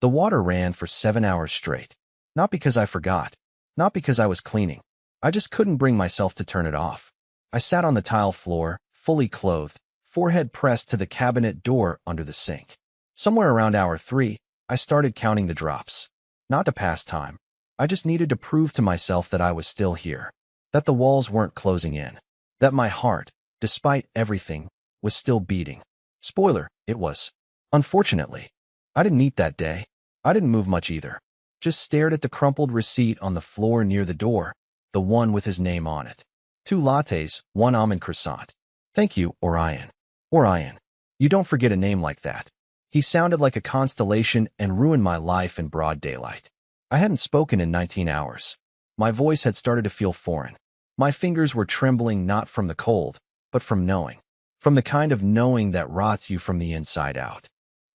The water ran for 7 hours straight. Not because I forgot. Not because I was cleaning. I just couldn't bring myself to turn it off. I sat on the tile floor, fully clothed, forehead pressed to the cabinet door under the sink. Somewhere around hour 3, I started counting the drops. Not to pass time. I just needed to prove to myself that I was still here. That the walls weren't closing in. That my heart, despite everything, was still beating. Spoiler, it was. Unfortunately, I didn't eat that day. I didn't move much either. Just stared at the crumpled receipt on the floor near the door, the one with his name on it. 2 lattes, 1 almond croissant. Thank you, Orion. Orion. You don't forget a name like that. He sounded like a constellation and ruined my life in broad daylight. I hadn't spoken in 19 hours. My voice had started to feel foreign. My fingers were trembling not from the cold, but from knowing. From the kind of knowing that rots you from the inside out.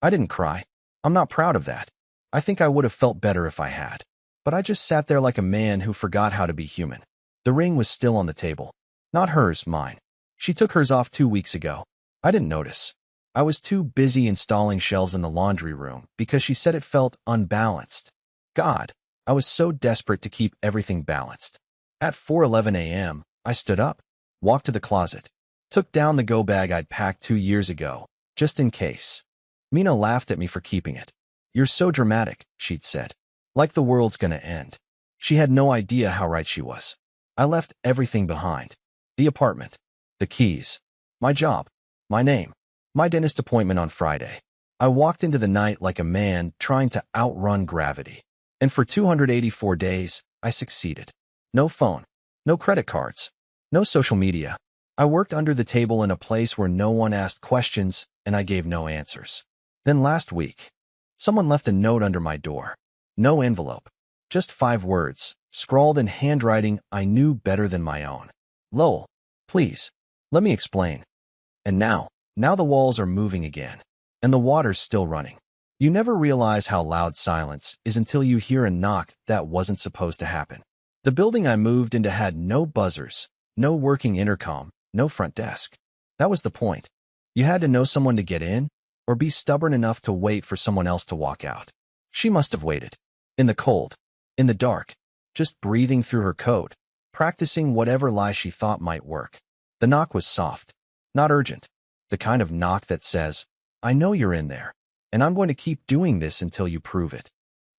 I didn't cry. I'm not proud of that. I think I would have felt better if I had. But I just sat there like a man who forgot how to be human. The ring was still on the table. Not hers, mine. She took hers off 2 weeks ago. I didn't notice. I was too busy installing shelves in the laundry room because she said it felt unbalanced. God, I was so desperate to keep everything balanced. At 4:11 a.m., I stood up, walked to the closet, took down the go bag I'd packed 2 years ago, just in case. Mina laughed at me for keeping it. You're so dramatic, she'd said. Like the world's gonna end. She had no idea how right she was. I left everything behind. The apartment, the keys, my job, my name, my dentist appointment on Friday. I walked into the night like a man trying to outrun gravity. And for 284 days, I succeeded. No phone, no credit cards, no social media. I worked under the table in a place where no one asked questions and I gave no answers. Then last week, someone left a note under my door. No envelope. Just 5 words, scrawled in handwriting I knew better than my own. Lowell, please, let me explain. And now the walls are moving again. And the water's still running. You never realize how loud silence is until you hear a knock that wasn't supposed to happen. The building I moved into had no buzzers, no working intercom, no front desk. That was the point. You had to know someone to get in, or be stubborn enough to wait for someone else to walk out. She must have waited. In the cold. In the dark. Just breathing through her coat. Practicing whatever lie she thought might work. The knock was soft. Not urgent. The kind of knock that says, I know you're in there, and I'm going to keep doing this until you prove it.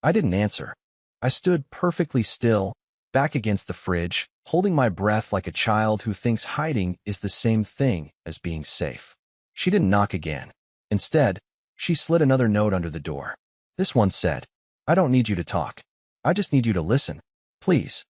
I didn't answer. I stood perfectly still, back against the fridge, holding my breath like a child who thinks hiding is the same thing as being safe. She didn't knock again. Instead, she slid another note under the door. This one said, I don't need you to talk. I just need you to listen. Please.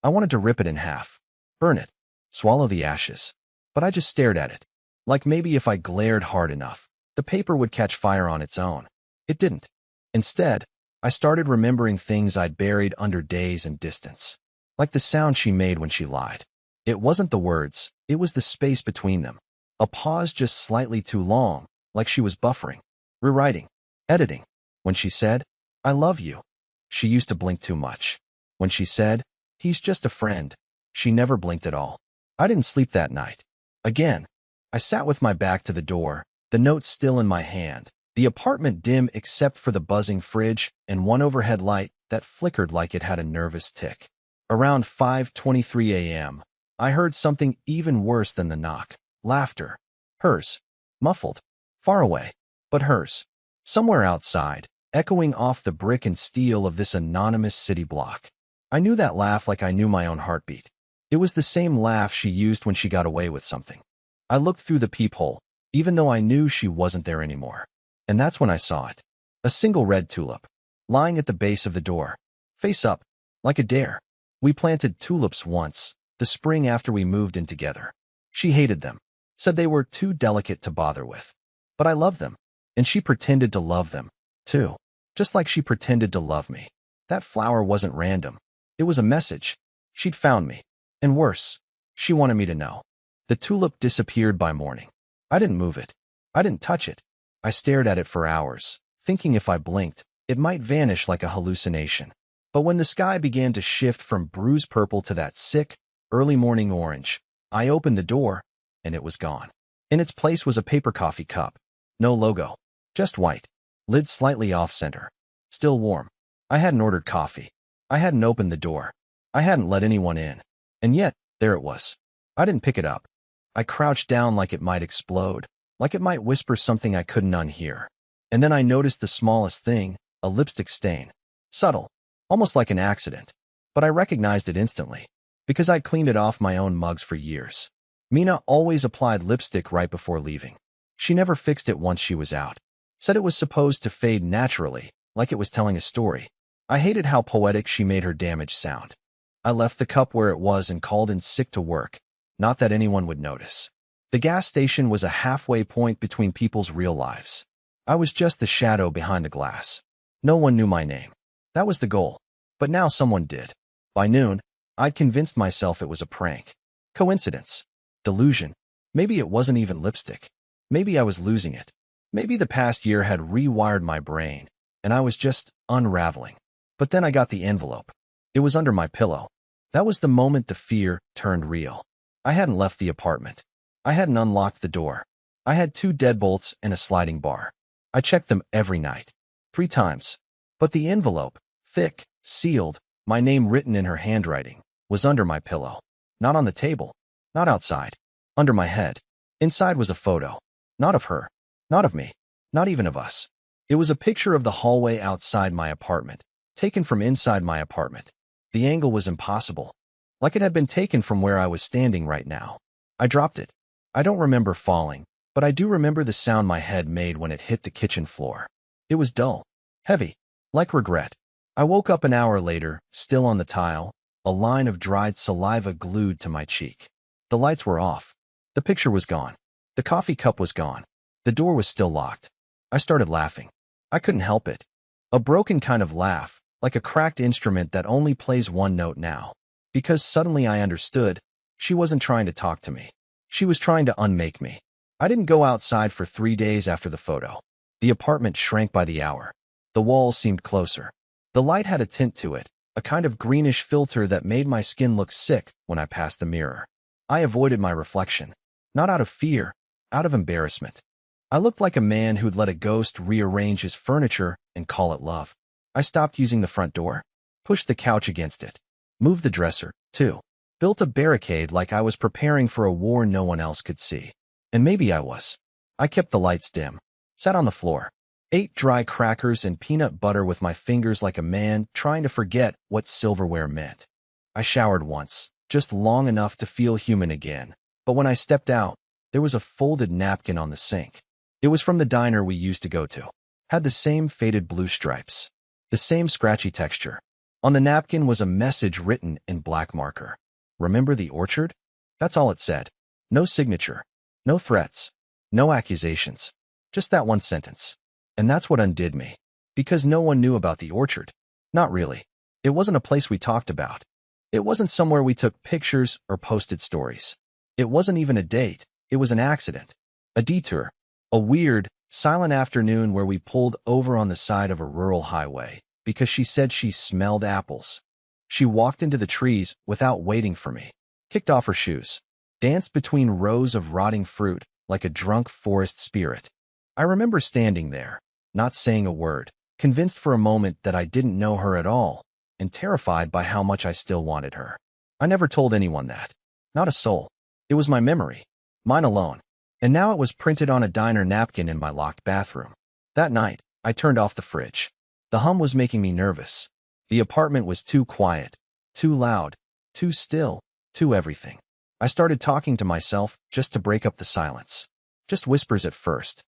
I wanted to rip it in half. Burn it. Swallow the ashes. But I just stared at it. Like maybe if I glared hard enough, the paper would catch fire on its own. It didn't. Instead, I started remembering things I'd buried under days and distance. Like the sound she made when she lied. It wasn't the words, it was the space between them. A pause just slightly too long, like she was buffering, rewriting, editing. When she said, I love you, she used to blink too much. When she said, he's just a friend, she never blinked at all. I didn't sleep that night. Again, I sat with my back to the door, the note still in my hand, the apartment dim except for the buzzing fridge and one overhead light that flickered like it had a nervous tick. Around 5:23 a.m., I heard something even worse than the knock. Laughter. Hers. Muffled. Far away. But hers. Somewhere outside, echoing off the brick and steel of this anonymous city block. I knew that laugh like I knew my own heartbeat. It was the same laugh she used when she got away with something. I looked through the peephole, even though I knew she wasn't there anymore. And that's when I saw it. A single red tulip, lying at the base of the door, face up, like a dare. We planted tulips once, the spring after we moved in together. She hated them, said they were too delicate to bother with. But I loved them, and she pretended to love them, too, just like she pretended to love me. That flower wasn't random. It was a message. She'd found me. And worse, she wanted me to know. The tulip disappeared by morning. I didn't move it. I didn't touch it. I stared at it for hours, thinking if I blinked, it might vanish like a hallucination. But when the sky began to shift from bruised purple to that sick, early morning orange, I opened the door, and it was gone. In its place was a paper coffee cup. No logo. Just white. Lid slightly off-center. still warm. I hadn't ordered coffee. I hadn't opened the door. I hadn't let anyone in. And yet, there it was. I didn't pick it up. I crouched down like it might explode, like it might whisper something I couldn't unhear. And then I noticed the smallest thing, a lipstick stain. Subtle, almost like an accident. But I recognized it instantly, because I'd cleaned it off my own mugs for years. Mina always applied lipstick right before leaving. She never fixed it once she was out. Said it was supposed to fade naturally, like it was telling a story. I hated how poetic she made her damage sound. I left the cup where it was and called in sick to work. Not that anyone would notice. The gas station was a halfway point between people's real lives. I was just the shadow behind the glass. No one knew my name. That was the goal. But now someone did. By noon, I'd convinced myself it was a prank. Coincidence. Delusion. Maybe it wasn't even lipstick. Maybe I was losing it. Maybe the past year had rewired my brain, and I was just unraveling. But then I got the envelope. It was under my pillow. That was the moment the fear turned real. I hadn't left the apartment. I hadn't unlocked the door. I had 2 deadbolts and a sliding bar. I checked them every night. 3 times. But the envelope, thick, sealed, my name written in her handwriting, was under my pillow. Not on the table. Not outside. Under my head. Inside was a photo. Not of her. Not of me. Not even of us. It was a picture of the hallway outside my apartment, taken from inside my apartment. The angle was impossible. Like it had been taken from where I was standing right now. I dropped it. I don't remember falling, but I do remember the sound my head made when it hit the kitchen floor. It was dull. Heavy. Like regret. I woke up an hour later, still on the tile, a line of dried saliva glued to my cheek. The lights were off. The picture was gone. The coffee cup was gone. The door was still locked. I started laughing. I couldn't help it. A broken kind of laugh, like a cracked instrument that only plays one note now. Because suddenly I understood, she wasn't trying to talk to me. She was trying to unmake me. I didn't go outside for 3 days after the photo. The apartment shrank by the hour. The walls seemed closer. The light had a tint to it, a kind of greenish filter that made my skin look sick when I passed the mirror. I avoided my reflection. Not out of fear, out of embarrassment. I looked like a man who'd let a ghost rearrange his furniture and call it love. I stopped using the front door, pushed the couch against it, moved the dresser, too, built a barricade like I was preparing for a war no one else could see. And maybe I was. I kept the lights dim, sat on the floor, ate dry crackers and peanut butter with my fingers like a man trying to forget what silverware meant. I showered once, just long enough to feel human again, but when I stepped out, there was a folded napkin on the sink. It was from the diner we used to go to. Had the same faded blue stripes. The same scratchy texture. On the napkin was a message written in black marker. Remember the orchard? That's all it said. No signature. No threats. No accusations. Just that one sentence. And that's what undid me. Because no one knew about the orchard. Not really. It wasn't a place we talked about. It wasn't somewhere we took pictures or posted stories. It wasn't even a date. It was an accident. A detour. A weird, silent afternoon where we pulled over on the side of a rural highway because she said she smelled apples. She walked into the trees without waiting for me, kicked off her shoes, danced between rows of rotting fruit like a drunk forest spirit. I remember standing there, not saying a word, convinced for a moment that I didn't know her at all, and terrified by how much I still wanted her. I never told anyone that. Not a soul. It was my memory. Mine alone. And now it was printed on a diner napkin in my locked bathroom. That night, I turned off the fridge. The hum was making me nervous. The apartment was too quiet, too loud, too still, too everything. I started talking to myself just to break up the silence. Just whispers at first.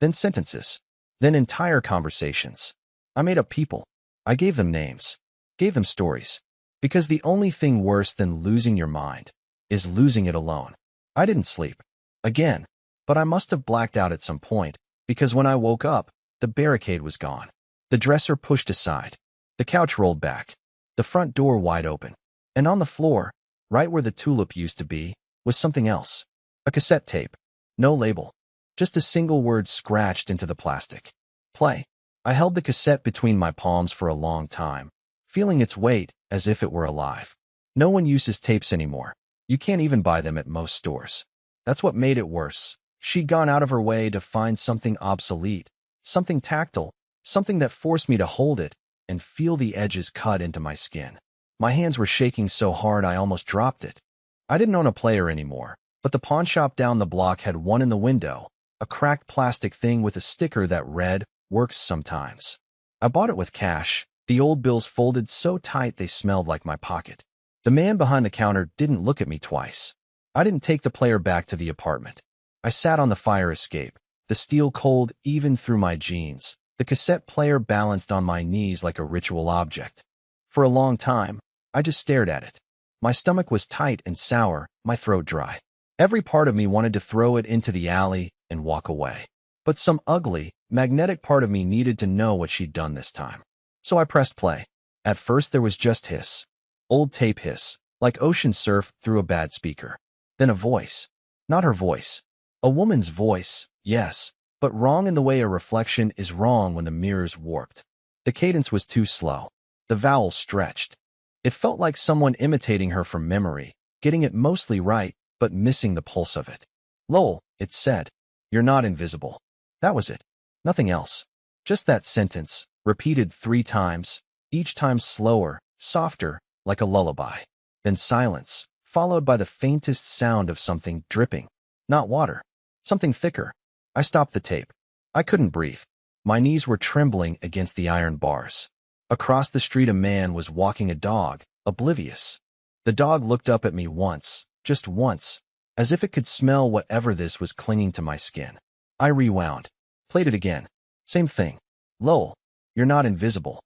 Then sentences. Then entire conversations. I made up people. I gave them names. Gave them stories. Because the only thing worse than losing your mind is losing it alone. I didn't sleep. Again. But I must have blacked out at some point, because when I woke up, the barricade was gone. The dresser pushed aside. The couch rolled back. The front door wide open. And on the floor, right where the tulip used to be, was something else. A cassette tape. No label. Just a single word scratched into the plastic. Play. I held the cassette between my palms for a long time, feeling its weight as if it were alive. No one uses tapes anymore. You can't even buy them at most stores. That's what made it worse. She'd gone out of her way to find something obsolete, something tactile, something that forced me to hold it and feel the edges cut into my skin. My hands were shaking so hard I almost dropped it. I didn't own a player anymore, but the pawn shop down the block had one in the window, a cracked plastic thing with a sticker that read, "Works sometimes." I bought it with cash, the old bills folded so tight they smelled like my pocket. The man behind the counter didn't look at me twice. I didn't take the player back to the apartment. I sat on the fire escape, the steel cold even through my jeans, the cassette player balanced on my knees like a ritual object. For a long time, I just stared at it. My stomach was tight and sour, my throat dry. Every part of me wanted to throw it into the alley and walk away. But some ugly, magnetic part of me needed to know what she'd done this time. So I pressed play. At first there was just hiss. Old tape hiss, like ocean surf through a bad speaker. Then a voice. Not her voice. A woman's voice, yes, but wrong in the way a reflection is wrong when the mirror's warped. The cadence was too slow. The vowels stretched. It felt like someone imitating her from memory, getting it mostly right, but missing the pulse of it. "Lowell," it said. "You're not invisible." That was it. Nothing else. Just that sentence, repeated 3 times, each time slower, softer, like a lullaby. Then silence, followed by the faintest sound of something dripping. Not water. Something thicker. I stopped the tape. I couldn't breathe. My knees were trembling against the iron bars. Across the street a man was walking a dog, oblivious. The dog looked up at me once, just once, as if it could smell whatever this was clinging to my skin. I rewound. Played it again. Same thing. "Lowell, you're not invisible."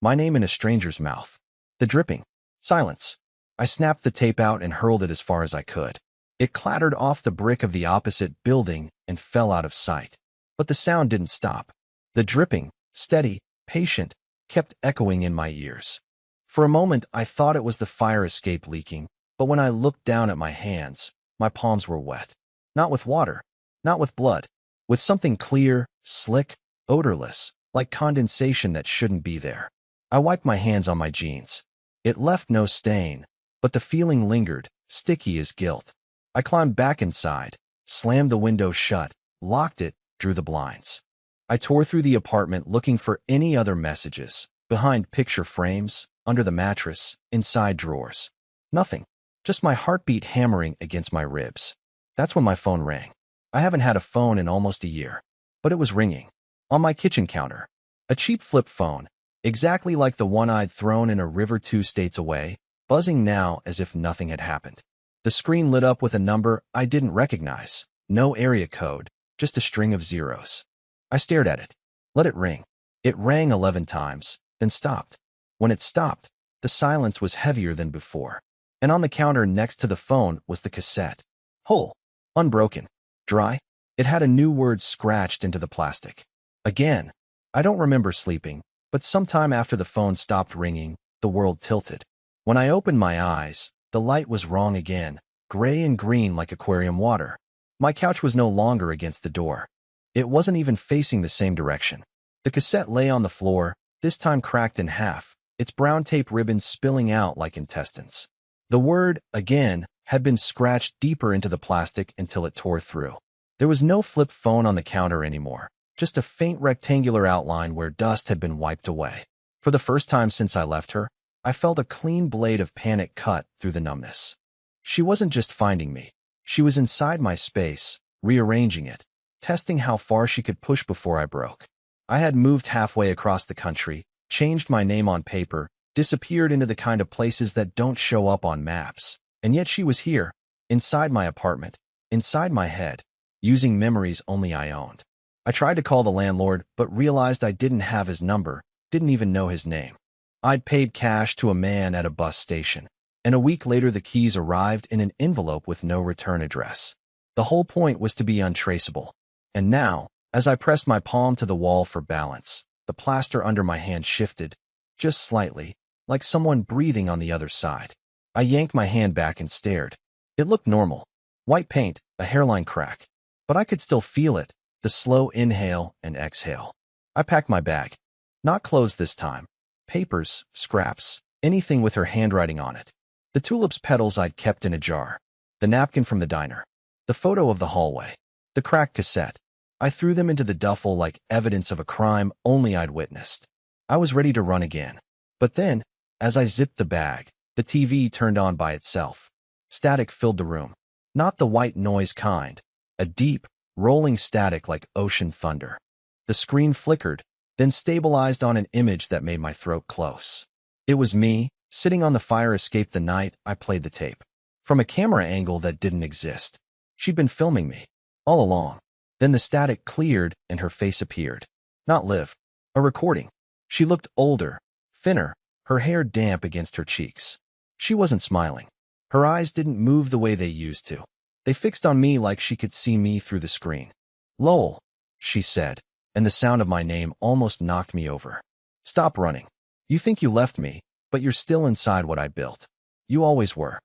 My name in a stranger's mouth. The dripping. Silence. I snapped the tape out and hurled it as far as I could. It clattered off the brick of the opposite building and fell out of sight. But the sound didn't stop. The dripping, steady, patient, kept echoing in my ears. For a moment, I thought it was the fire escape leaking, but when I looked down at my hands, my palms were wet. Not with water, not with blood, with something clear, slick, odorless, like condensation that shouldn't be there. I wiped my hands on my jeans. It left no stain, but the feeling lingered, sticky as guilt. I climbed back inside, slammed the window shut, locked it, drew the blinds. I tore through the apartment looking for any other messages, behind picture frames, under the mattress, inside drawers. Nothing. Just my heartbeat hammering against my ribs. That's when my phone rang. I haven't had a phone in almost a year, but it was ringing. On my kitchen counter. A cheap flip phone, exactly like the one I'd thrown in a river 2 states away, buzzing now as if nothing had happened. The screen lit up with a number I didn't recognize. No area code, just a string of zeros. I stared at it. Let it ring. It rang 11 times, then stopped. When it stopped, the silence was heavier than before. And on the counter next to the phone was the cassette. Whole. Unbroken. Dry. It had a new word scratched into the plastic. Again. I don't remember sleeping, but sometime after the phone stopped ringing, the world tilted. When I opened my eyes, the light was wrong again, gray and green like aquarium water. My couch was no longer against the door. It wasn't even facing the same direction. The cassette lay on the floor, this time cracked in half, its brown tape ribbons spilling out like intestines. The word, again, had been scratched deeper into the plastic until it tore through. There was no flip phone on the counter anymore, just a faint rectangular outline where dust had been wiped away. For the first time since I left her, I felt a clean blade of panic cut through the numbness. She wasn't just finding me. She was inside my space, rearranging it, testing how far she could push before I broke. I had moved halfway across the country, changed my name on paper, disappeared into the kind of places that don't show up on maps. And yet she was here, inside my apartment, inside my head, using memories only I owned. I tried to call the landlord, but realized I didn't have his number, didn't even know his name. I'd paid cash to a man at a bus station, and a week later the keys arrived in an envelope with no return address. The whole point was to be untraceable. And now, as I pressed my palm to the wall for balance, the plaster under my hand shifted, just slightly, like someone breathing on the other side. I yanked my hand back and stared. It looked normal. White paint, a hairline crack. But I could still feel it, the slow inhale and exhale. I packed my bag. Not clothes this time. Papers, scraps, anything with her handwriting on it. The tulips petals I'd kept in a jar. The napkin from the diner. The photo of the hallway. The cracked cassette. I threw them into the duffel like evidence of a crime only I'd witnessed. I was ready to run again. But then, as I zipped the bag, the TV turned on by itself. Static filled the room. Not the white noise kind. A deep, rolling static like ocean thunder. The screen flickered, then stabilized on an image that made my throat close. It was me, sitting on the fire escape the night I played the tape. From a camera angle that didn't exist. She'd been filming me. All along. Then the static cleared and her face appeared. Not Liv. A recording. She looked older, thinner, her hair damp against her cheeks. She wasn't smiling. Her eyes didn't move the way they used to. They fixed on me like she could see me through the screen. "Lowell," she said, and the sound of my name almost knocked me over. "Stop running. You think you left me, but you're still inside what I built. You always were."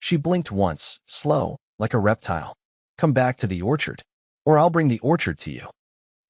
She blinked once, slow, like a reptile. "Come back to the orchard, or I'll bring the orchard to you."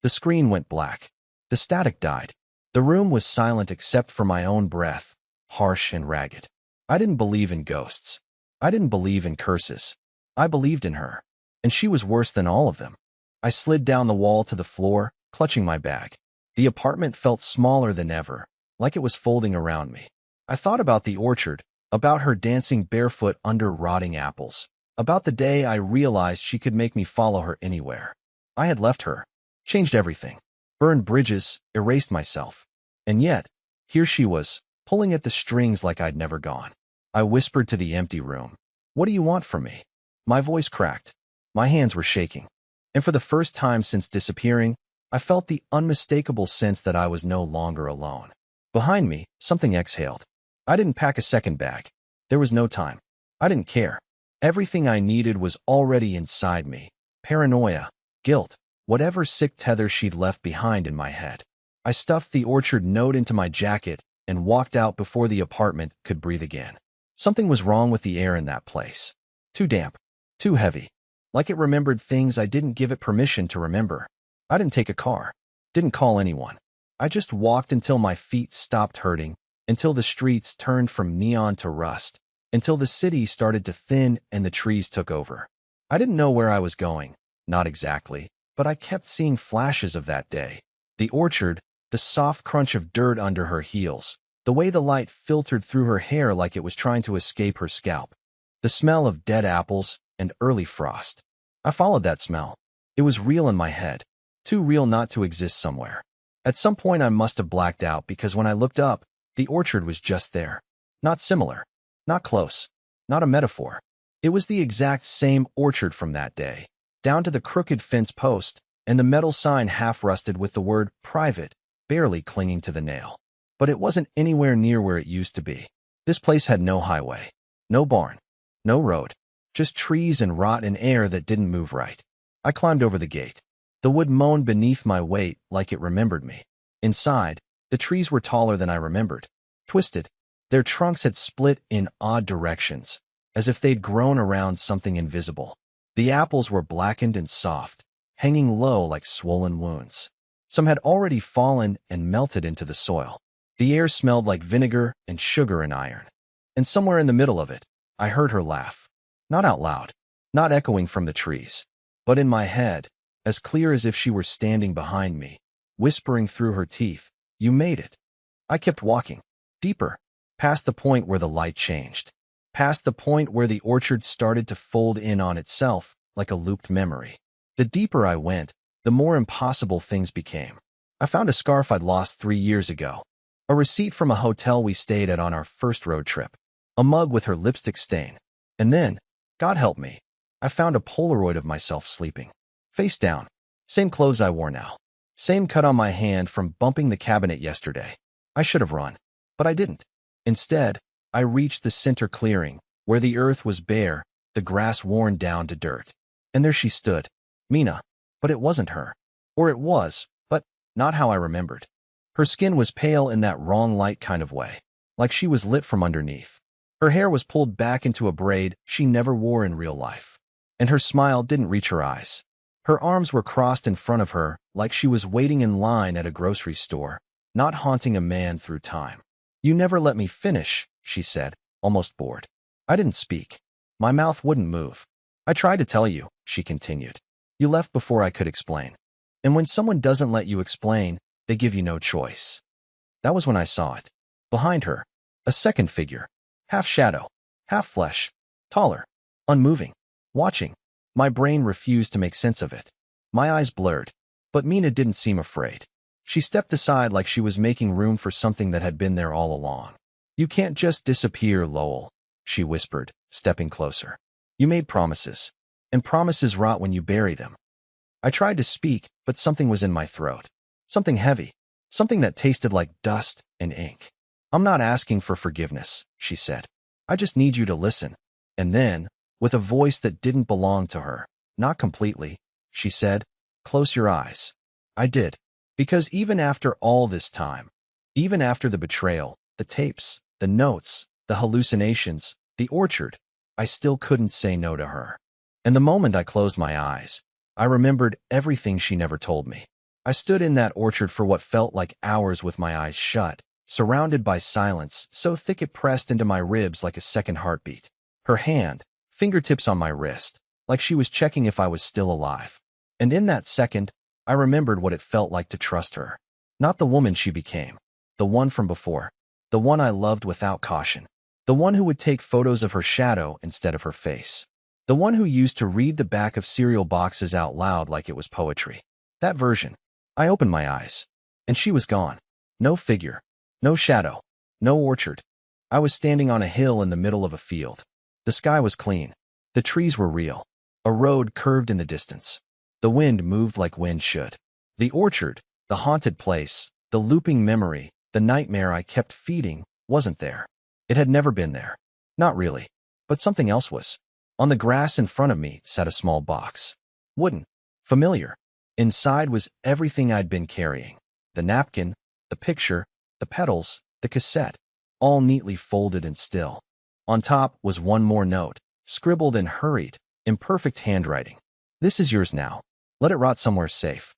The screen went black. The static died. The room was silent except for my own breath, harsh and ragged. I didn't believe in ghosts. I didn't believe in curses. I believed in her, and she was worse than all of them. I slid down the wall to the floor, clutching my bag. The apartment felt smaller than ever, like it was folding around me. I thought about the orchard, about her dancing barefoot under rotting apples, about the day I realized she could make me follow her anywhere. I had left her, changed everything, burned bridges, erased myself. And yet, here she was, pulling at the strings like I'd never gone. I whispered to the empty room, "What do you want from me?" My voice cracked. My hands were shaking. And for the first time since disappearing, I felt the unmistakable sense that I was no longer alone. Behind me, something exhaled. I didn't pack a second bag. There was no time. I didn't care. Everything I needed was already inside me. Paranoia, guilt, whatever sick tether she'd left behind in my head. I stuffed the orchard note into my jacket and walked out before the apartment could breathe again. Something was wrong with the air in that place. Too damp. Too heavy. Like it remembered things I didn't give it permission to remember. I didn't take a car. Didn't call anyone. I just walked until my feet stopped hurting, until the streets turned from neon to rust, until the city started to thin and the trees took over. I didn't know where I was going, not exactly, but I kept seeing flashes of that day. The orchard, the soft crunch of dirt under her heels, the way the light filtered through her hair like it was trying to escape her scalp, the smell of dead apples and early frost. I followed that smell. It was real in my head, too real not to exist somewhere. At some point I must have blacked out because when I looked up, the orchard was just there. Not similar. Not close. Not a metaphor. It was the exact same orchard from that day, down to the crooked fence post and the metal sign half-rusted with the word private barely clinging to the nail. But it wasn't anywhere near where it used to be. This place had no highway, no barn, no road, just trees and rot and air that didn't move right. I climbed over the gate. The wood moaned beneath my weight like it remembered me. Inside, the trees were taller than I remembered, twisted. Their trunks had split in odd directions, as if they'd grown around something invisible. The apples were blackened and soft, hanging low like swollen wounds. Some had already fallen and melted into the soil. The air smelled like vinegar and sugar and iron. And somewhere in the middle of it, I heard her laugh. Not out loud, not echoing from the trees, but in my head, as clear as if she were standing behind me, whispering through her teeth, "You made it." I kept walking, deeper, past the point where the light changed, past the point where the orchard started to fold in on itself like a looped memory. The deeper I went, the more impossible things became. I found a scarf I'd lost 3 years ago, a receipt from a hotel we stayed at on our first road trip, a mug with her lipstick stain, and then, God help me, I found a Polaroid of myself sleeping, face down, same clothes I wore now, same cut on my hand from bumping the cabinet yesterday. I should have run, but I didn't. Instead, I reached the center clearing, where the earth was bare, the grass worn down to dirt. And there she stood, Mina. But it wasn't her. Or it was, but not how I remembered. Her skin was pale in that wrong light kind of way, like she was lit from underneath. Her hair was pulled back into a braid she never wore in real life. And her smile didn't reach her eyes. Her arms were crossed in front of her, like she was waiting in line at a grocery store, not haunting a man through time. "You never let me finish," she said, almost bored. I didn't speak. My mouth wouldn't move. "I tried to tell you," she continued. "You left before I could explain. And when someone doesn't let you explain, they give you no choice. That was when I saw it. Behind her, a second figure, half shadow, half flesh, taller, unmoving, watching. My brain refused to make sense of it. My eyes blurred, but Mina didn't seem afraid. She stepped aside like she was making room for something that had been there all along. "You can't just disappear, Lowell," she whispered, stepping closer. "You made promises, and promises rot when you bury them." I tried to speak, but something was in my throat. Something heavy, something that tasted like dust and ink. "I'm not asking for forgiveness," she said. "I just need you to listen." And then, with a voice that didn't belong to her, "Not completely," she said, "Close your eyes." I did. Because even after all this time, even after the betrayal, the tapes, the notes, the hallucinations, the orchard, I still couldn't say no to her. And the moment I closed my eyes, I remembered everything she never told me. I stood in that orchard for what felt like hours with my eyes shut, surrounded by silence so thick it pressed into my ribs like a second heartbeat. Her hand, fingertips on my wrist, like she was checking if I was still alive. And in that second, I remembered what it felt like to trust her. Not the woman she became, the one from before, the one I loved without caution, the one who would take photos of her shadow instead of her face, the one who used to read the back of cereal boxes out loud like it was poetry. That version. I opened my eyes, and she was gone. No figure, no shadow, no orchard. I was standing on a hill in the middle of a field. The sky was clean. The trees were real. A road curved in the distance. The wind moved like wind should. The orchard, the haunted place, the looping memory, the nightmare I kept feeding, wasn't there. It had never been there. Not really. But something else was. On the grass in front of me sat a small box. Wooden. Familiar. Inside was everything I'd been carrying. The napkin, the picture, the petals, the cassette, all neatly folded and still. On top was one more note, scribbled in hurried, imperfect handwriting. "This is yours now. Let it rot somewhere safe."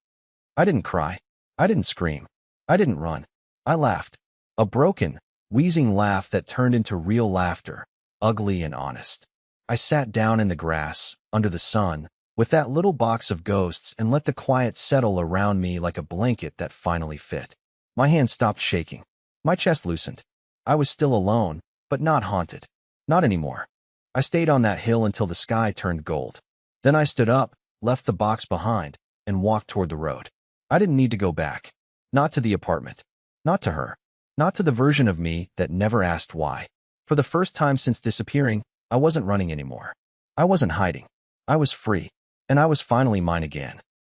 I didn't cry. I didn't scream. I didn't run. I laughed. A broken, wheezing laugh that turned into real laughter, ugly and honest. I sat down in the grass, under the sun, with that little box of ghosts and let the quiet settle around me like a blanket that finally fit. My hand stopped shaking. My chest loosened. I was still alone, but not haunted. Not anymore. I stayed on that hill until the sky turned gold. Then I stood up, left the box behind, and walked toward the road. I didn't need to go back. Not to the apartment. Not to her. Not to the version of me that never asked why. For the first time since disappearing, I wasn't running anymore. I wasn't hiding. I was free. And I was finally mine again.